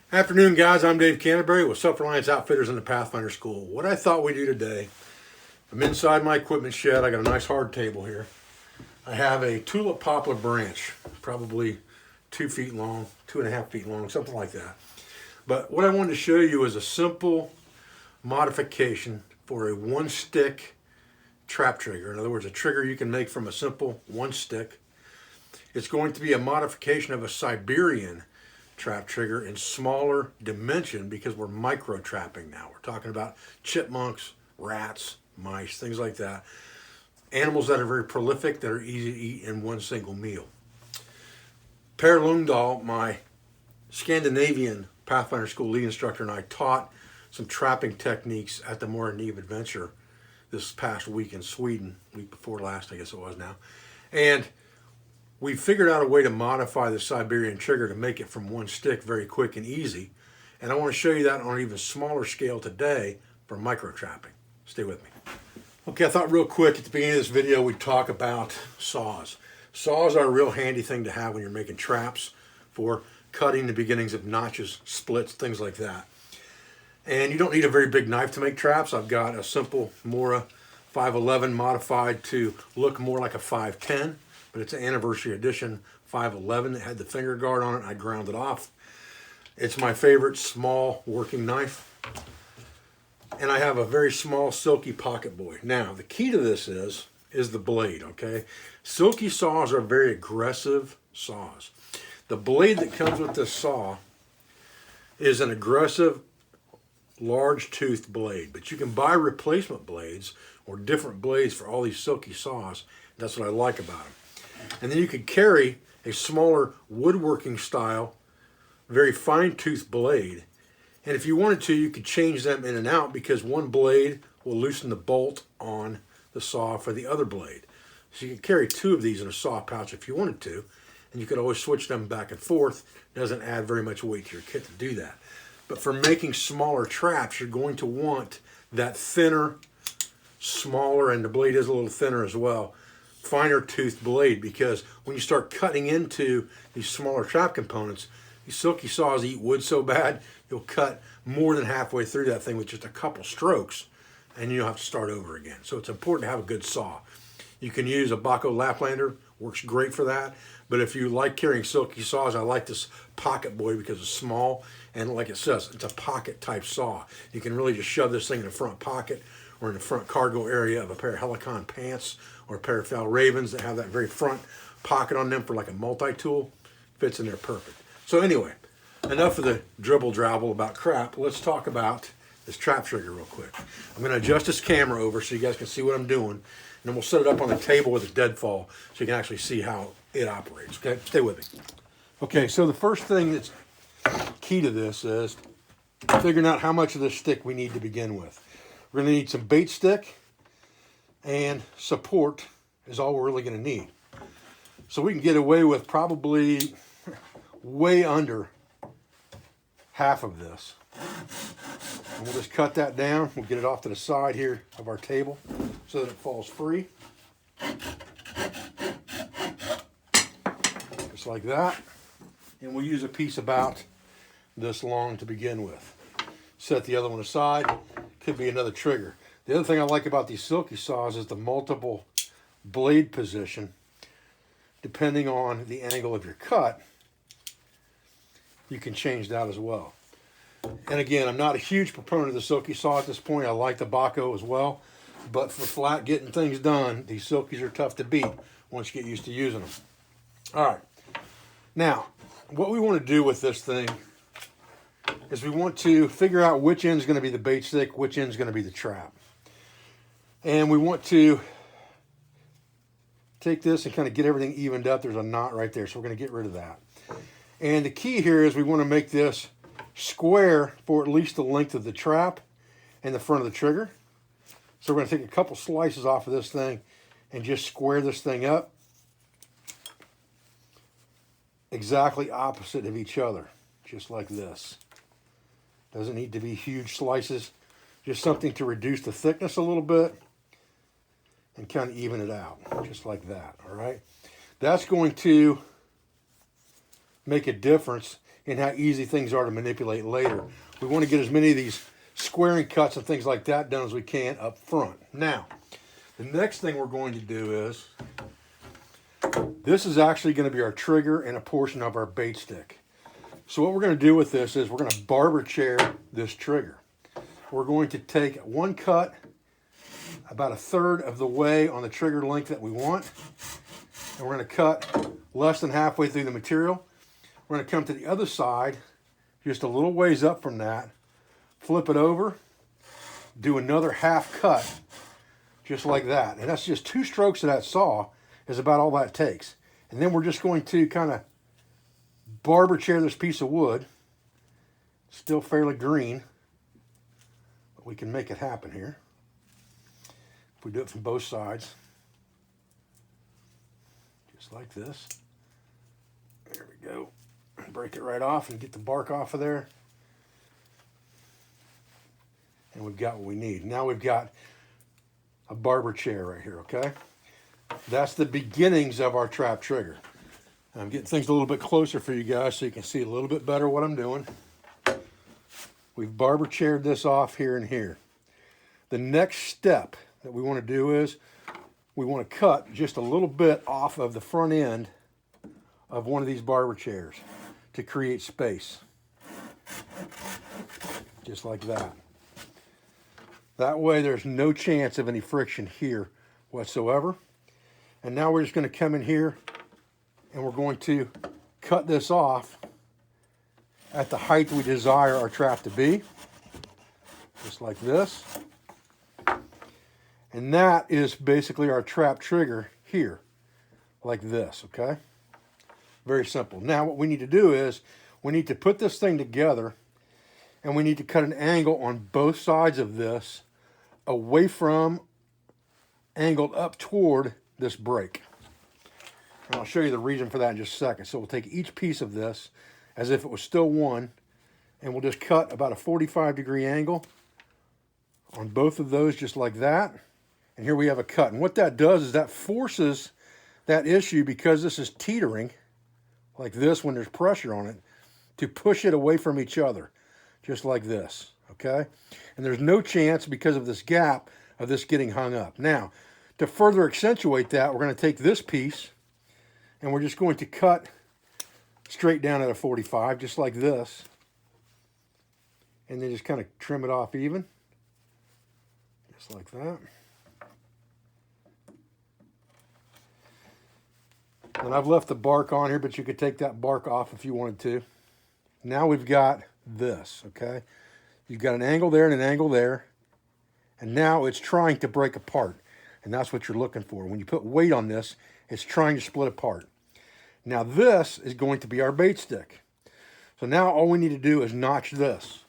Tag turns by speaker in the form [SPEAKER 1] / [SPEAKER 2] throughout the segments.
[SPEAKER 1] Afternoon, guys. I'm Dave Canterbury with Self-Reliance Outfitters in the Pathfinder School. What I thought we'd do today, I'm inside my equipment shed. I got a nice hard table here. I have a tulip poplar branch, probably 2 feet long, 2.5 feet long, something like that. But what I wanted to show you is a simple modification for a one-stick trap trigger. In other words, a trigger you can make from a simple one stick. It's going to be a modification of a Siberian trap trigger in smaller dimension because we're micro trapping now. We're talking about chipmunks, rats, mice, things like that. Animals that are very prolific, that are easy to eat in one single meal. Per Lungdahl, my Scandinavian Pathfinder School lead instructor, and I taught some trapping techniques at the Modern Eve Adventure this past week in Sweden, week before last, I guess it was now. And we figured out a way to modify the Siberian trigger to make it from one stick very quick and easy. And I want to show you that on an even smaller scale today for micro trapping. Stay with me. Okay, I thought real quick at the beginning of this video we'd talk about saws. Saws are a real handy thing to have when you're making traps for cutting the beginnings of notches, splits, things like that. And you don't need a very big knife to make traps. I've got a simple Mora 511 modified to look more like a 510. But it's an anniversary edition 511 that had the finger guard on it. I ground it off. It's my favorite small working knife. And I have a very small silky pocket boy. Now, the key to this is the blade, okay? Silky saws are very aggressive saws. The blade that comes with this saw is an aggressive, large-toothed blade. But you can buy replacement blades or different blades for all these silky saws. That's what I like about them. And then you could carry a smaller woodworking style, very fine tooth blade. And if you wanted to, you could change them in and out because one blade will loosen the bolt on the saw for the other blade. So you could carry 2 of these in a saw pouch if you wanted to. And you could always switch them back and forth. It doesn't add very much weight to your kit to do that. But for making smaller traps, you're going to want that thinner, smaller, and the blade is a little thinner as well, finer toothed blade, because when you start cutting into these smaller trap components, these silky saws eat wood so bad you'll cut more than halfway through that thing with just a couple strokes and you'll have to start over again. So it's important to have a good saw. You can use a Baco Laplander, works great for that. But if you like carrying silky saws, I like this pocket boy because it's small, and like it says, it's a pocket type saw. You can really just shove this thing in the front pocket or in the front cargo area of a pair of Helicon pants or a pair of Fel Ravens that have that very front pocket on them for like a multi-tool. Fits in there perfect. So anyway, enough of the dribble drabble about crap. Let's talk about this trap trigger real quick. I'm going to adjust this camera over so you guys can see what I'm doing, and then we'll set it up on the table with a deadfall so you can actually see how it operates. Okay, stay with me. Okay, so the first thing that's key to this is figuring out how much of this stick we need to begin with. We're going to need some bait stick, and support is all we're really going to need. So we can get away with probably way under half of this. And we'll just cut that down. We'll get it off to the side here of our table so that it falls free. Just like that. And we'll use a piece about this long to begin with. Set the other one aside. Could be another trigger. The other thing I like about these silky saws is the multiple blade position. Depending on the angle of your cut, you can change that as well. And again, I'm not a huge proponent of the silky saw at this point. I like the Baco as well. But for flat getting things done, these silkies are tough to beat once you get used to using them. All right. Now, what we want to do with this thing is we want to figure out which end is going to be the bait stick, which end is going to be the trap. And we want to take this and kind of get everything evened up. There's a knot right there, so we're going to get rid of that. And the key here is we want to make this square for at least the length of the trap and the front of the trigger. So we're going to take a couple slices off of this thing and just square this thing up exactly opposite of each other, just like this. Doesn't need to be huge slices, just something to reduce the thickness a little bit and kind of even it out, just like that, all right? That's going to make a difference and how easy things are to manipulate later. We want to get as many of these squaring cuts and things like that done as we can up front. Now, the next thing we're going to do is, this is actually going to be our trigger and a portion of our bait stick. So what we're going to do with this is we're going to barber chair this trigger. We're going to take one cut about 1/3 of the way on the trigger length that we want, and we're going to cut less than halfway through the material. We're going to come to the other side, just a little ways up from that, flip it over, do another half cut, just like that. And that's just 2 strokes of that saw is about all that takes. And then we're just going to kind of barber chair this piece of wood. Still fairly green, but we can make it happen here. If we do it from both sides, just like this. There we go. Break it right off and get the bark off of there. And we've got what we need. Now we've got a barber chair right here, okay? That's the beginnings of our trap trigger. I'm getting things a little bit closer for you guys so you can see a little bit better what I'm doing. We've barber chaired this off here and here. The next step that we want to do is we want to cut just a little bit off of the front end of one of these barber chairs to create space. Just like that. That way there's no chance of any friction here whatsoever. And now we're just going to come in here and we're going to cut this off at the height we desire our trap to be. Just like this. And that is basically our trap trigger here. Like this, okay? Very simple. Now what we need to do is we need to put this thing together and we need to cut an angle on both sides of this away from, angled up toward this break. And I'll show you the reason for that in just a second. So we'll take each piece of this as if it was still one, and we'll just cut about a 45-degree angle on both of those just like that. And here we have a cut. And what that does is that forces that issue, because this is teetering like this when there's pressure on it, to push it away from each other, just like this, okay? And there's no chance, because of this gap, of this getting hung up. Now, to further accentuate that, we're going to take this piece and we're just going to cut straight down at a 45, just like this, and then just kind of trim it off even, just like that. And I've left the bark on here, but you could take that bark off if you wanted to. Now we've got this, okay? You've got an angle there and an angle there, and now it's trying to break apart, and that's what you're looking for. When you put weight on this, it's trying to split apart. Now this is going to be our bait stick. So now all we need to do is notch this.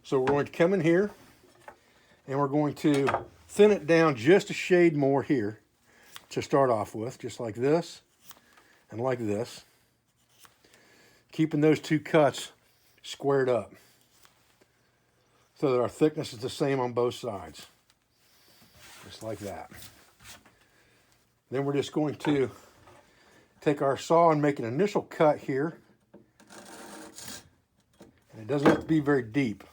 [SPEAKER 1] So we're going to come in here, and we're going to thin it down just a shade more here to start off with, just like this and like this, keeping those 2 cuts squared up so that our thickness is the same on both sides, just like that. Then we're just going to take our saw and make an initial cut here, and it doesn't have to be very deep,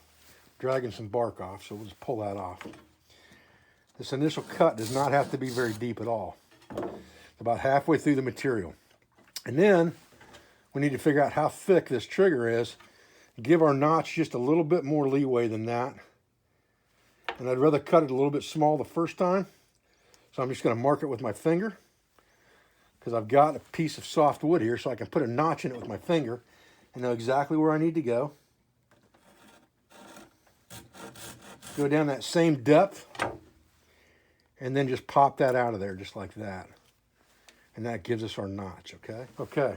[SPEAKER 1] dragging some bark off, so we'll just pull that off. This initial cut does not have to be very deep at all. It's about halfway through the material. And then we need to figure out how thick this trigger is, give our notch just a little bit more leeway than that. And I'd rather cut it a little bit small the first time. So I'm just going to mark it with my finger, because I've got a piece of soft wood here, so I can put a notch in it with my finger and know exactly where I need to go. Go down that same depth, and then just pop that out of there just like that. And that gives us our notch, okay? Okay.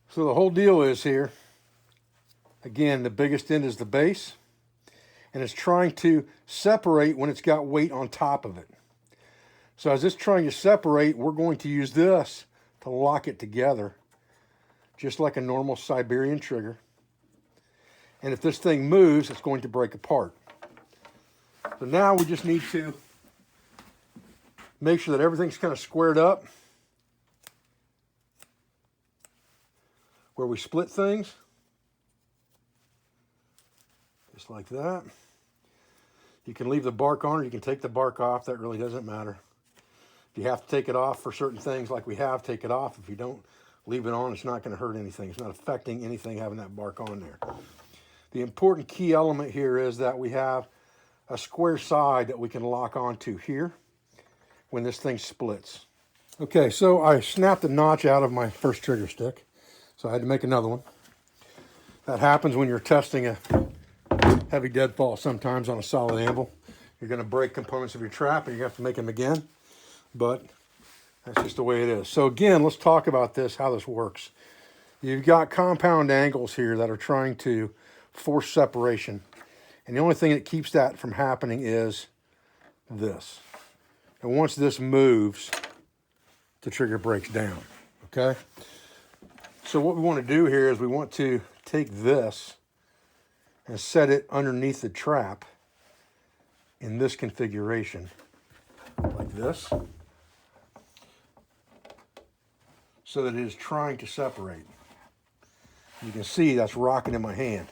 [SPEAKER 1] So the whole deal is here, again, the biggest end is the base, and it's trying to separate when it's got weight on top of it. So as it's trying to separate, we're going to use this to lock it together, just like a normal Siberian trigger. And if this thing moves, it's going to break apart. So now we just need to make sure that everything's kind of squared up. where we split things. Just like that. You can leave the bark on or you can take the bark off. That really doesn't matter. If you have to take it off for certain things like we have, take it off. If you don't leave it on, it's not going to hurt anything. It's not affecting anything having that bark on there. The important key element here is that we have a square side that we can lock onto here when this thing splits. Okay, so I snapped the notch out of my first trigger stick, so I had to make another one. That happens when you're testing a heavy deadfall sometimes on a solid anvil. You're going to break components of your trap and you have to make them again, but that's just the way it is. So again, let's talk about this, how this works. You've got compound angles here that are trying to force separation, and the only thing that keeps that from happening is this. And once this moves, the trigger breaks down, okay? So what we want to do here is we want to take this and set it underneath the trap in this configuration, like this, so that it is trying to separate. You can see that's rocking in my hand.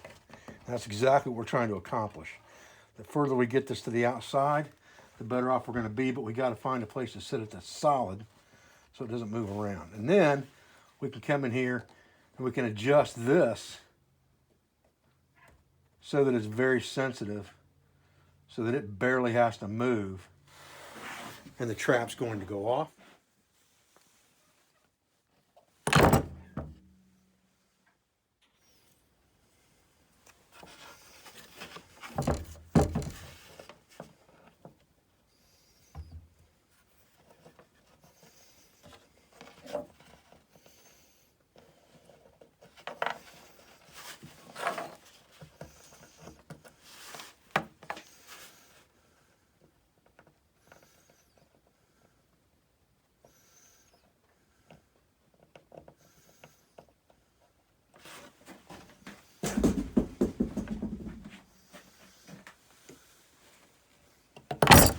[SPEAKER 1] That's exactly what we're trying to accomplish. The further we get this to the outside, the better off we're going to be, but we got to find a place to sit it that's solid so it doesn't move around. And then we can come in here and we can adjust this so that it's very sensitive, so that it barely has to move and the trap's going to go off.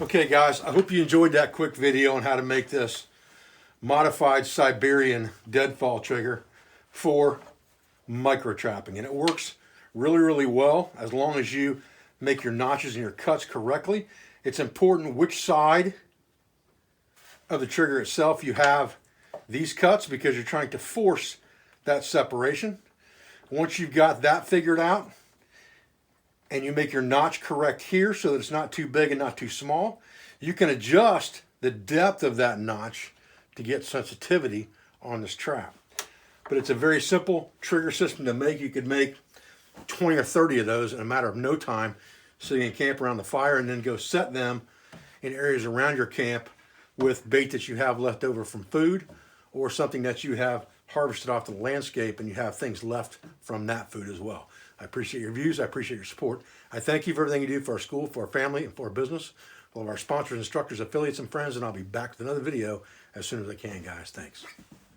[SPEAKER 1] Okay guys, I hope you enjoyed that quick video on how to make this modified Siberian deadfall trigger for micro trapping. And it works really, really well as long as you make your notches and your cuts correctly. It's important which side of the trigger itself you have these cuts because you're trying to force that separation. Once you've got that figured out, and you make your notch correct here so that it's not too big and not too small, you can adjust the depth of that notch to get sensitivity on this trap. But it's a very simple trigger system to make. You could make 20 or 30 of those in a matter of no time, so you can camp around the fire and then go set them in areas around your camp with bait that you have left over from food or something that you have harvested off the landscape and you have things left from that food as well. I appreciate your views. I appreciate your support. I thank you for everything you do for our school, for our family, and for our business, all of our sponsors, instructors, affiliates, and friends, and I'll be back with another video as soon as I can, guys. Thanks.